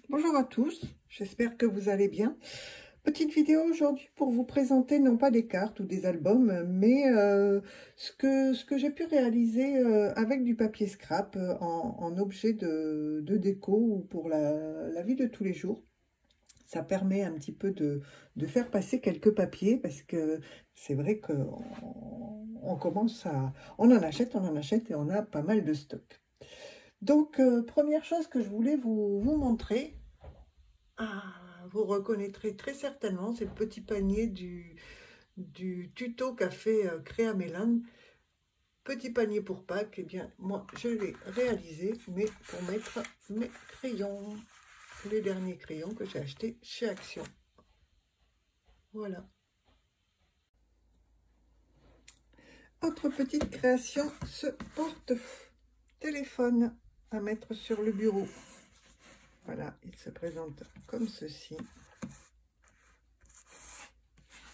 Bonjour à tous, j'espère que vous allez bien. Petite vidéo aujourd'hui pour vous présenter non pas des cartes ou des albums, mais ce que j'ai pu réaliser avec du papier scrap en objet de déco ou pour la vie de tous les jours. Ça permet un petit peu de faire passer quelques papiers parce que c'est vrai qu'on commence à... On en achète et on a pas mal de stock. Donc, première chose que je voulais vous montrer, vous reconnaîtrez très certainement, c'est le petit panier du tuto qu'a fait Créa Mélan. Petit panier pour Pâques, et bien moi je l'ai réalisé, mais pour mettre mes crayons, les derniers crayons que j'ai achetés chez Action. Voilà. Autre petite création, ce porte-téléphone à mettre sur le bureau. Voilà, il se présente comme ceci.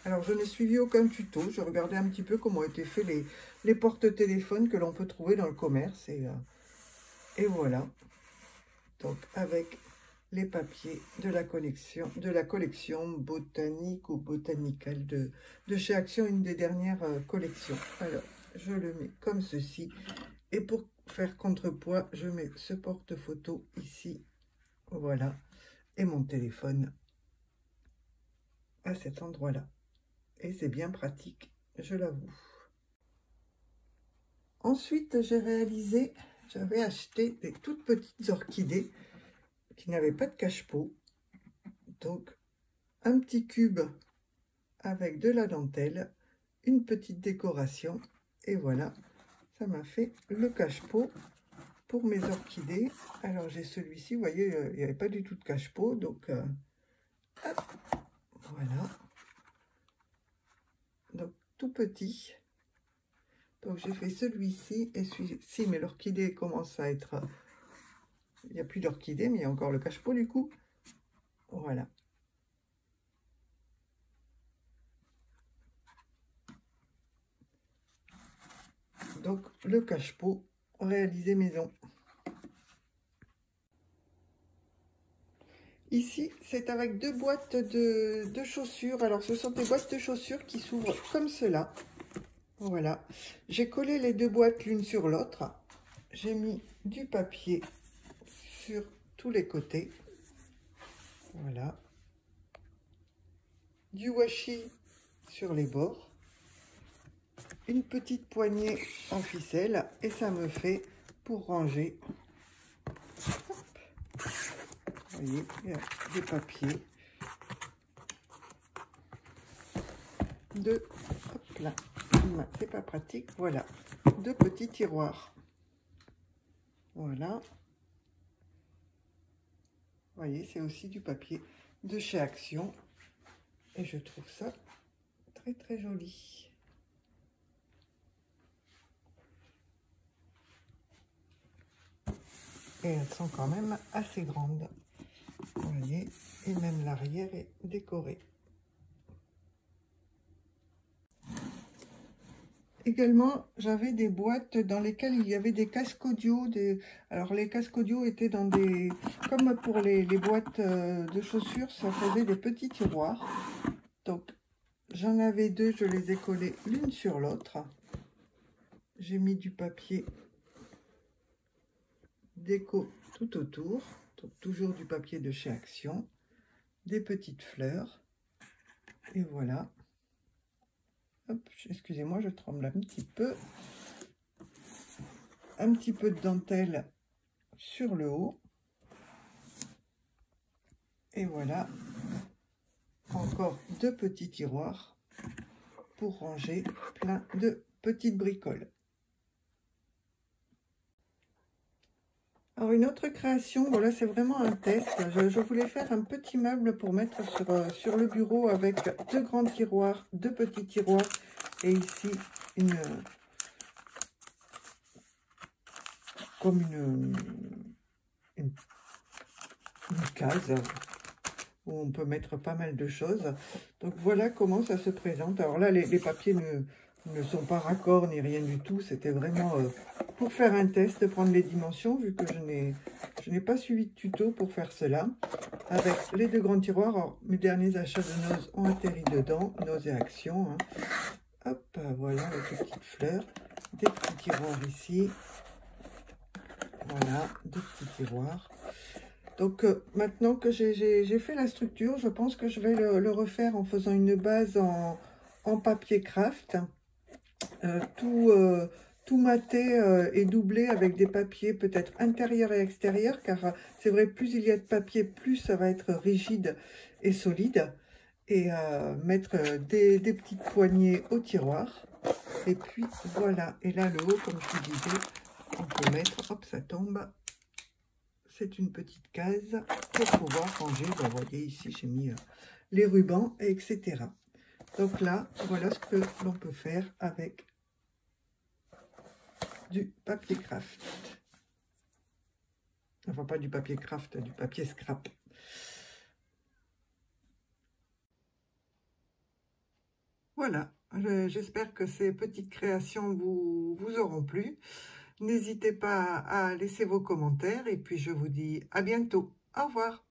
Alors, je n'ai suivi aucun tuto. Je regardais un petit peu comment étaient faits les porte-téléphones que l'on peut trouver dans le commerce. Et voilà. Donc, avec les papiers de la collection botanique ou botanicale de chez Action, une des dernières collections. Alors, je le mets comme ceci. Et pour faire contrepoids, je mets ce porte-photo ici. Voilà. Et mon téléphone à cet endroit-là. Et c'est bien pratique, je l'avoue. Ensuite, j'avais acheté des toutes petites orchidées qui n'avaient pas de cache-pot. Donc, un petit cube avec de la dentelle, une petite décoration. Et voilà, ça m'a fait le cache-pot pour mes orchidées. Alors, j'ai celui-ci, vous voyez, il n'y avait pas du tout de cache-pot. Donc, hop, voilà. Donc, tout petit. Donc, j'ai fait celui-ci et celui-ci, mais l'orchidée commence à être... Il n'y a plus d'orchidée, mais il y a encore le cache-pot du coup. Voilà. Donc, le cache-pot réalisé maison. Ici, c'est avec deux boîtes de chaussures. Alors, ce sont des boîtes de chaussures qui s'ouvrent comme cela. Voilà. J'ai collé les deux boîtes l'une sur l'autre. J'ai mis du papier sur tous les côtés. Voilà. Du washi sur les bords. Une petite poignée en ficelle. Et ça me fait pour ranger. Vous voyez, il y a des papiers. Hop là. C'est pas pratique. Voilà. Deux petits tiroirs. Voilà. Vous voyez, c'est aussi du papier de chez Action. Et je trouve ça très très joli. Et elles sont quand même assez grandes. Vous voyez, et même l'arrière est décoré. Également, j'avais des boîtes dans lesquelles il y avait des casques audio. Alors, les casques audio étaient dans des... Comme pour les boîtes de chaussures, ça faisait des petits tiroirs. Donc, j'en avais deux, je les ai collés l'une sur l'autre. J'ai mis du papier déco tout autour. Donc, toujours du papier de chez Action. Des petites fleurs. Et voilà. Hop, excusez-moi, je tremble un petit peu. Un petit peu de dentelle sur le haut. Et voilà. Encore deux petits tiroirs pour ranger plein de petites bricoles. Alors une autre création, voilà, c'est vraiment un test. Je voulais faire un petit meuble pour mettre sur le bureau avec deux grands tiroirs, deux petits tiroirs et ici comme une case où on peut mettre pas mal de choses. Donc voilà comment ça se présente. Alors là, les papiers ne sont pas raccords ni rien du tout. C'était vraiment pour faire un test, prendre les dimensions, vu que Je n'ai pas suivi de tuto pour faire cela. Avec les 2 grands tiroirs, alors, mes derniers achats de Nose ont atterri dedans, Nose et Action. Hein. Hop, voilà, avec les petites fleurs. Des petits tiroirs ici. Voilà, 2 petits tiroirs. Donc maintenant que j'ai fait la structure, je pense que je vais le refaire en faisant une base en papier craft. Tout maté et doublé avec des papiers peut-être intérieurs et extérieurs, car c'est vrai, plus il y a de papier, plus ça va être rigide et solide. Et mettre des petites poignées au tiroir. Et puis voilà, et là le haut, comme je vous disais, on peut mettre, hop, ça tombe. C'est une petite case pour pouvoir ranger. Ben, vous voyez ici, j'ai mis les rubans, etc. Donc là, voilà ce que l'on peut faire avec du papier craft. Enfin, pas du papier craft, du papier scrap. Voilà, j'espère que ces petites créations vous auront plu. N'hésitez pas à laisser vos commentaires et puis je vous dis à bientôt. Au revoir.